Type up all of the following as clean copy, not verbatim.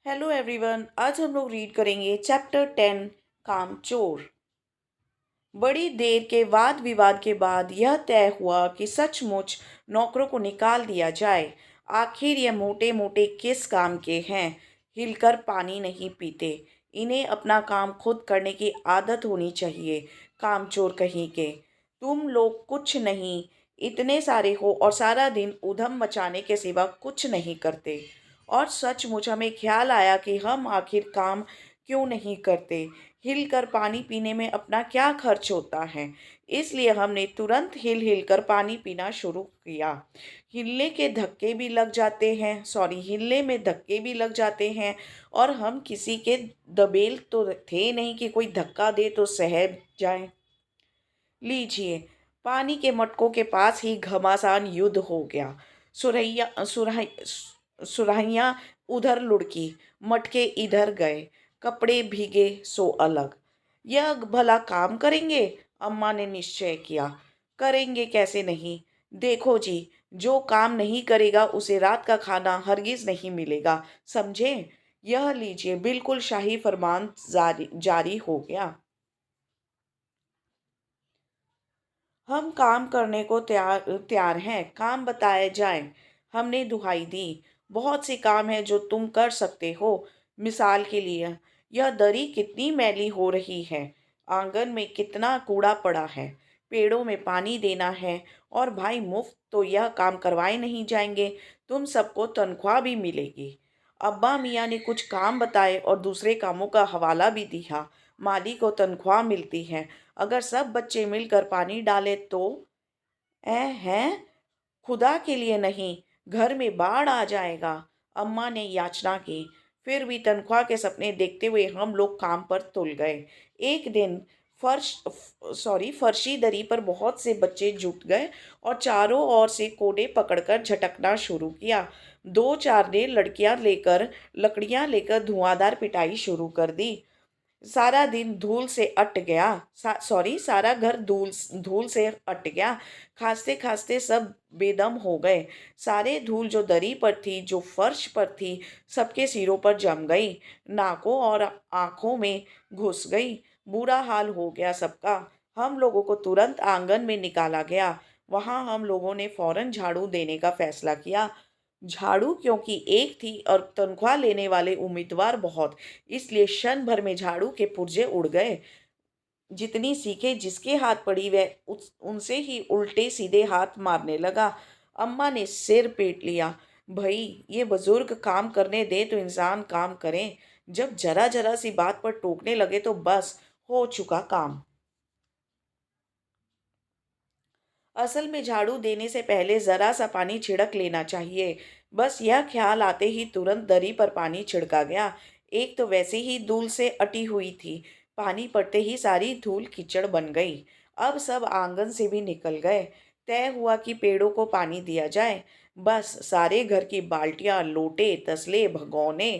Hello everyone. आज हम लोग रीड करेंगे चैप्टर 10 कामचोर। बड़ी देर के वाद विवाद के बाद यह तय हुआ कि सचमुच नौकरों को निकाल दिया जाए। आखिर ये मोटे मोटे किस काम के हैं? हिलकर पानी नहीं पीते। इन्हें अपना काम खुद करने की आदत होनी चाहिए। कामचोर कहीं के। तुम लोग कुछ नहीं, इतने सारे हो और सारा दिन उधम मचाने के सिवा कुछ नहीं करते। और सचमुच हमें ख्याल आया कि हम आखिर काम क्यों नहीं करते। हिलकर पानी पीने में अपना क्या खर्च होता है। इसलिए हमने तुरंत हिल हिल कर पानी पीना शुरू किया। हिलने में धक्के भी लग जाते हैं और हम किसी के दबेल तो थे नहीं कि कोई धक्का दे तो सह जाए। लीजिए, पानी के मटकों के पास ही घमासान युद्ध हो गया। सुराहियां उधर लुढ़की, मटके इधर गए, कपड़े भीगे सो अलग। यह भला काम करेंगे? अम्मा ने निश्चय किया। करेंगे कैसे नहीं। देखो जी, जो काम नहीं करेगा उसे रात का खाना हरगिज नहीं मिलेगा, समझे। यह लीजिए, बिल्कुल शाही फरमान जारी जारी हो गया। हम काम करने को तैयार तैयार हैं, काम बताए जाए। हमने दुहाई दी। बहुत से काम है जो तुम कर सकते हो। मिसाल के लिए, यह दरी कितनी मैली हो रही है। आंगन में कितना कूड़ा पड़ा है। पेड़ों में पानी देना है। और भाई, मुफ्त तो यह काम करवाए नहीं जाएंगे। तुम सबको तनख्वाह भी मिलेगी। अब्बा मियाँ ने कुछ काम बताए और दूसरे कामों का हवाला भी दिया। माली को तनख्वाह मिलती है। अगर सब बच्चे मिलकर पानी डालें तो। ऐ हैं, खुदा के लिए नहीं, घर में बाढ़ आ जाएगा। अम्मा ने याचना की। फिर भी तनख्वाह के सपने देखते हुए हम लोग काम पर तुल गए। एक दिन फर्शी दरी पर बहुत से बच्चे जुट गए और चारों ओर से कोडे पकड़कर झटकना शुरू किया। दो चार ने लकड़ियां लेकर धुआंधार पिटाई शुरू कर दी। सारा दिन धूल से अट गया। सारा घर धूल धूल से अट गया। खांसते खांसते सब बेदम हो गए। सारे धूल जो दरी पर थी, जो फर्श पर थी, सबके सिरों पर जम गई, नाकों और आंखों में घुस गई। बुरा हाल हो गया सबका। हम लोगों को तुरंत आंगन में निकाला गया। वहां हम लोगों ने फौरन झाड़ू देने का फैसला किया। झाड़ू क्योंकि एक थी और तनख्वाह लेने वाले उम्मीदवार बहुत, इसलिए क्षण भर में झाड़ू के पुर्जे उड़ गए। जितनी सीखे जिसके हाथ पड़ी वह उनसे ही उल्टे सीधे हाथ मारने लगा। अम्मा ने सिर पीट लिया। भाई, ये बुजुर्ग काम करने दे तो इंसान काम करें। जब जरा जरा सी बात पर टोकने लगे तो बस हो चुका काम। असल में झाड़ू देने से पहले जरा सा पानी छिड़क लेना चाहिए। बस यह ख्याल आते ही तुरंत दरी पर पानी छिड़का गया। एक तो वैसे ही धूल से अटी हुई थी। पानी पड़ते ही सारी धूल कीचड़ बन गई। अब सब आंगन से भी निकल गए। तय हुआ कि पेड़ों को पानी दिया जाए। बस सारे घर की बाल्टियां, लोटे, तसले, भगोने,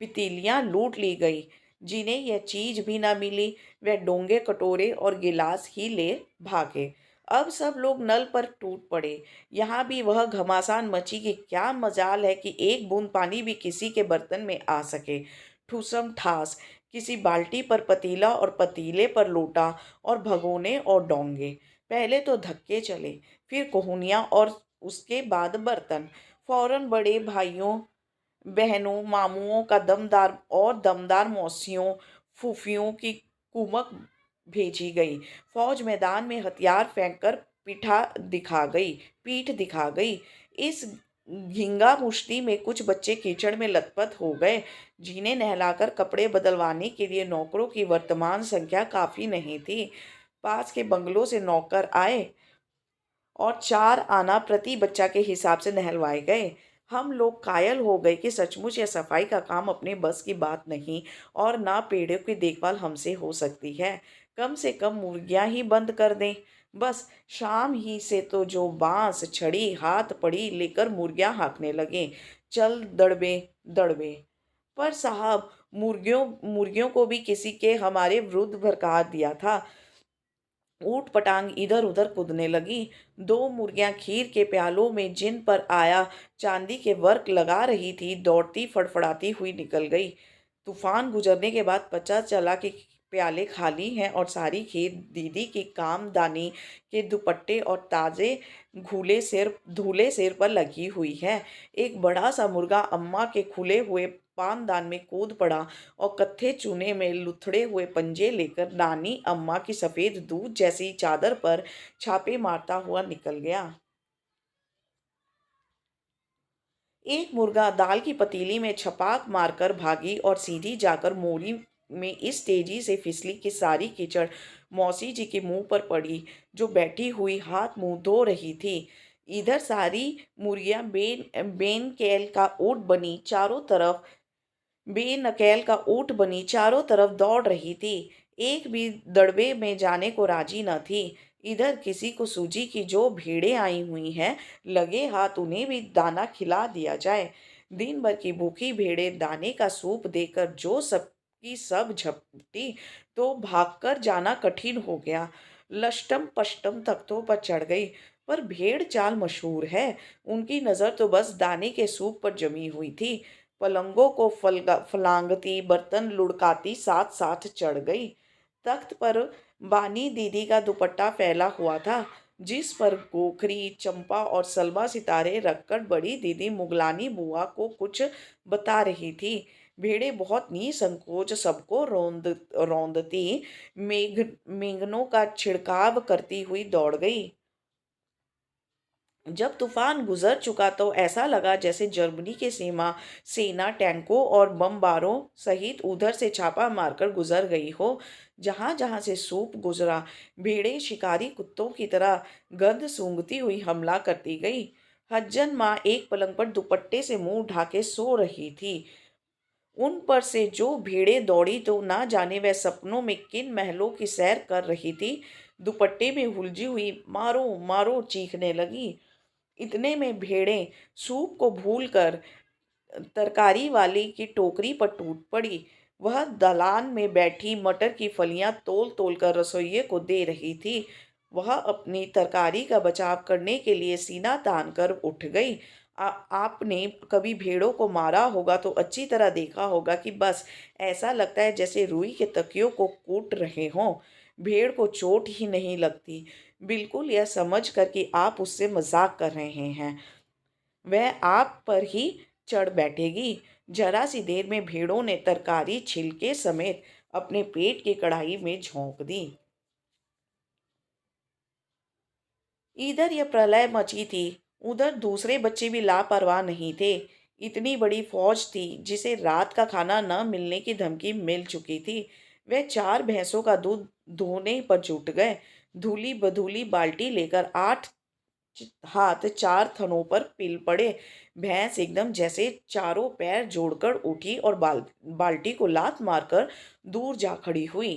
पतीलियां लूट ली गई। जिन्हें यह चीज भी ना मिली, वह डोंगे, कटोरे और गिलास ही ले भागे। अब सब लोग नल पर टूट पड़े। यहाँ भी वह घमासान मची कि क्या मजाल है कि एक बूंद पानी भी किसी के बर्तन में आ सके। ठूसम ठास, किसी बाल्टी पर पतीला और पतीले पर लोटा और भगोने और डोंगे। पहले तो धक्के चले, फिर कोहनियाँ और उसके बाद बर्तन। फौरन बड़े भाइयों, बहनों, मामुओं का दमदार मौसियों, फूफियों की कुमक भेजी गई। फौज मैदान में हथियार फेंक कर पीठ दिखा गई। इस घिंगा मुश्ती में कुछ बच्चे कीचड़ में लथपथ हो गए। जिन्हें नहलाकर कपड़े बदलवाने के लिए नौकरों की वर्तमान संख्या काफी नहीं थी। पास के बंगलों से नौकर आए और 4 आना प्रति बच्चा के हिसाब से नहलवाए गए। हम लोग कायल हो गए कि सचमुच यह सफाई का काम अपने बस की बात नहीं और ना पेड़ों की देखभाल हमसे हो सकती है। कम से कम मुर्गियां ही बंद कर दें। बस शाम ही से तो जो बांस, छड़ी, हाथ पड़ी लेकर मुर्गियां हाँकने लगे। चल दड़बे दड़बे। पर साहब, मुर्गियों मुर्गियों को भी किसी के हमारे विरुद्ध भड़का दिया था। ऊट पटांग इधर उधर कूदने लगी। दो मुर्गियां खीर के प्यालों में जिन पर आया चांदी के वर्क लगा रही थी, दौड़ती फड़फड़ाती हुई निकल गई। तूफान गुजरने के बाद पता चला कि प्याले खाली हैं और सारी खीर दीदी की कामदानी के दुपट्टे और ताजे धुले सिर पर लगी हुई है। एक बड़ा सा मुर्गा अम्मा के खुले हुए पानदान में कूद पड़ा और कत्थे चूने में लुथड़े हुए पंजे लेकर नानी अम्मा की सफेद दूध जैसी चादर पर छापे मारता हुआ निकल गया। एक मुर्गा दाल की पतीली में छपाक मारकर भागी और सीधी जाकर मोरी में इस तेजी से फिसली कि सारी कीचड़ मौसी जी के मुंह पर पड़ी, जो बैठी हुई हाथ मुंह धो रही थी। इधर सारी मुर्गियां बेन कैल का ऊँट बनी चारों तरफ बेनकैल का ऊँट बनी चारों तरफ दौड़ रही थी। एक भी दड़बे में जाने को राजी न थी। इधर किसी को सूझी कि जो भेड़ें आई हुई हैं, लगे हाथ उन्हें भी दाना खिला दिया जाए। दिन भर की भूखी भेड़ें दाने का सूप देकर जो सबकी सब झपटी, तो भागकर जाना कठिन हो गया। लष्टम पष्टम तख्तों पर चढ़ गई, पर भेड़ चाल मशहूर है। उनकी नज़र तो बस दाने के सूप पर जमी हुई थी। पलंगों को फलांगती, बर्तन लुढ़काती साथ साथ चढ़ गई। तख्त पर बानी दीदी का दुपट्टा फैला हुआ था, जिस पर गोखरी, चंपा और सलमा सितारे रखकर बड़ी दीदी मुगलानी बुआ को कुछ बता रही थी। भेड़ें बहुत निसंकोच सबको रौंदती मेंगनों का छिड़काव करती हुई दौड़ गई। जब तूफान गुजर चुका तो ऐसा लगा जैसे जर्मनी के सेना टैंकों और बमबारों सहित उधर से छापा मारकर गुजर गई हो। जहां जहां से सूप गुजरा, भेड़ें शिकारी कुत्तों की तरह गंध सूंघती हुई हमला करती गई। हज्जन माँ एक पलंग पर दुपट्टे से मुंह ढाके सो रही थी। उन पर से जो भेड़ें दौड़ी तो ना जाने वह सपनों में किन महलों की सैर कर रही थी। दुपट्टे में उलझी हुई मारो मारो चीखने लगी। इतने में भेड़ें सूप को भूलकर तरकारी वाली की टोकरी पर टूट पड़ी। वह दलान में बैठी मटर की फलियां तोल तोल कर रसोइये को दे रही थी। वह अपनी तरकारी का बचाव करने के लिए सीना तान कर उठ गई। आपने कभी भेड़ों को मारा होगा तो अच्छी तरह देखा होगा कि बस ऐसा लगता है जैसे रुई के तकियों को कूट रहे हों। भेड़ को चोट ही नहीं लगती, बिल्कुल यह समझ कर कि आप उससे मजाक कर रहे हैं। वह आप पर ही चढ़ बैठेगी। जरा सी देर में भेड़ों ने तरकारी छिलके समेत अपने पेट की कढ़ाई में झोंक दी। इधर यह प्रलय मची थी, उधर दूसरे बच्चे भी लापरवाह नहीं थे। इतनी बड़ी फौज थी जिसे रात का खाना न मिलने की धमकी मिल चुकी थी। वे चार भैंसों का दूध धोने पर जुट गए। धूली बधूली बाल्टी लेकर आठ हाथ चार थनों पर पिल पड़े। भैंस एकदम जैसे चारों पैर जोड़कर उठी और बाल्टी को लात मारकर दूर जा खड़ी हुई।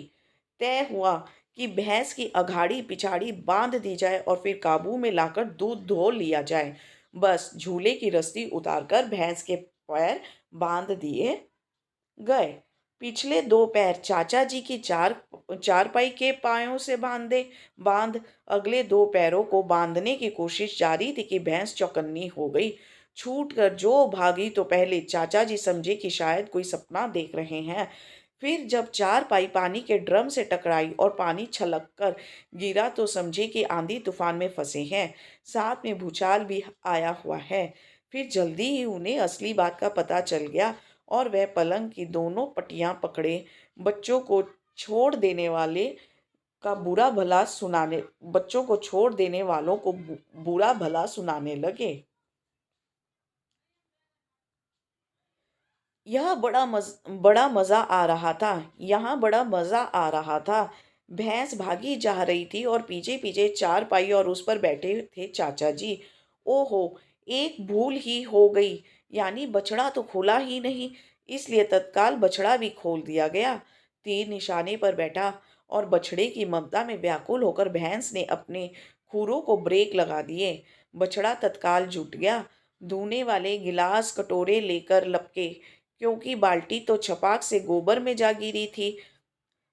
तय हुआ कि भैंस की अघाड़ी पिछाड़ी बांध दी जाए और फिर काबू में लाकर दूध धो लिया जाए। बस झूले की रस्सी उतारकर भैंस के पैर बांध दिए गए। पिछले दो पैर चाचा जी की चारपाई के पायों से बांध अगले दो पैरों को बांधने की कोशिश जारी थी कि भैंस चौकन्नी हो गई। छूट कर जो भागी तो पहले चाचा जी समझे कि शायद कोई सपना देख रहे हैं। फिर जब चारपाई पानी के ड्रम से टकराई और पानी छलक कर गिरा तो समझे कि आंधी तूफान में फंसे हैं, साथ में भूचाल भी आया हुआ है। फिर जल्दी ही उन्हें असली बात का पता चल गया और वह पलंग की दोनों पटियां पकड़े बच्चों को छोड़ देने वाले का बुरा भला सुनाने बच्चों को छोड़ देने वालों को बुरा भला सुनाने लगे। यह बड़ा मज़ा आ रहा था। यहाँ बड़ा मज़ा आ रहा था। भैंस भागी जा रही थी और पीछे पीछे चारपाई और उस पर बैठे थे चाचा जी। ओहो, एक भूल ही हो गई, यानी बछड़ा तो खोला ही नहीं, इसलिए तत्काल बछड़ा भी खोल दिया गया। तीर निशाने पर बैठा और बछड़े की ममता में व्याकुल होकर भैंस ने अपने खुरों को ब्रेक लगा दिए। बछड़ा तत्काल जुट गया। धोने वाले गिलास कटोरे लेकर लपके, क्योंकि बाल्टी तो छपाक से गोबर में जा गिरी थी।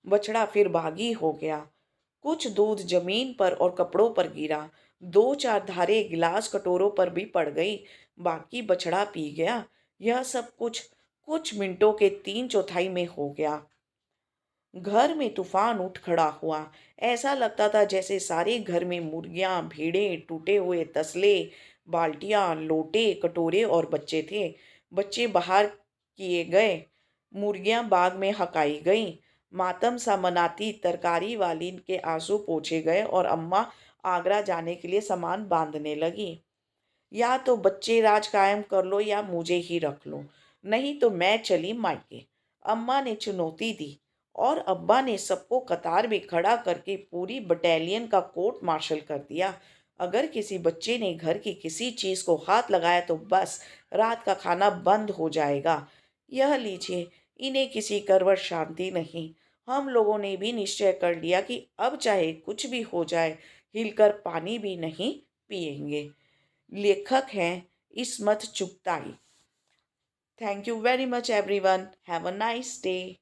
बछड़ा फिर बागी हो गया। कुछ दूध जमीन पर और कपड़ों पर गिरा। दो चार धारें गिलास कटोरों पर भी पड़ गई। बाकी बछड़ा पी गया। यह सब कुछ कुछ मिनटों के 3/4 में हो गया। घर में तूफान उठ खड़ा हुआ। ऐसा लगता था जैसे सारे घर में मुर्गियां, भेड़ें, टूटे हुए तसले, बाल्टियां, लोटे, कटोरे और बच्चे थे। बच्चे बाहर किए गए, मुर्गियां बाग में हकाई गईं। मातम सा मनाती तरकारी वाली के आंसू पोंछे गए और अम्मा आगरा जाने के लिए सामान बांधने लगी। या तो बच्चे राज कायम कर लो या मुझे ही रख लो, नहीं तो मैं चली मायके, अम्मा ने चुनौती दी। और अब्बा ने सबको कतार में खड़ा करके पूरी बटालियन का कोर्ट मार्शल कर दिया। अगर किसी बच्चे ने घर की किसी चीज को हाथ लगाया तो बस रात का खाना बंद हो जाएगा। यह लीजिए, इन्हें किसी करवट शांति नहीं। हम लोगों ने भी निश्चय कर लिया कि अब चाहे कुछ भी हो जाए, हिलकर पानी भी नहीं पिएंगे। लेखक हैं Ismat Chughtai. Thank you very much everyone. Have a nice day.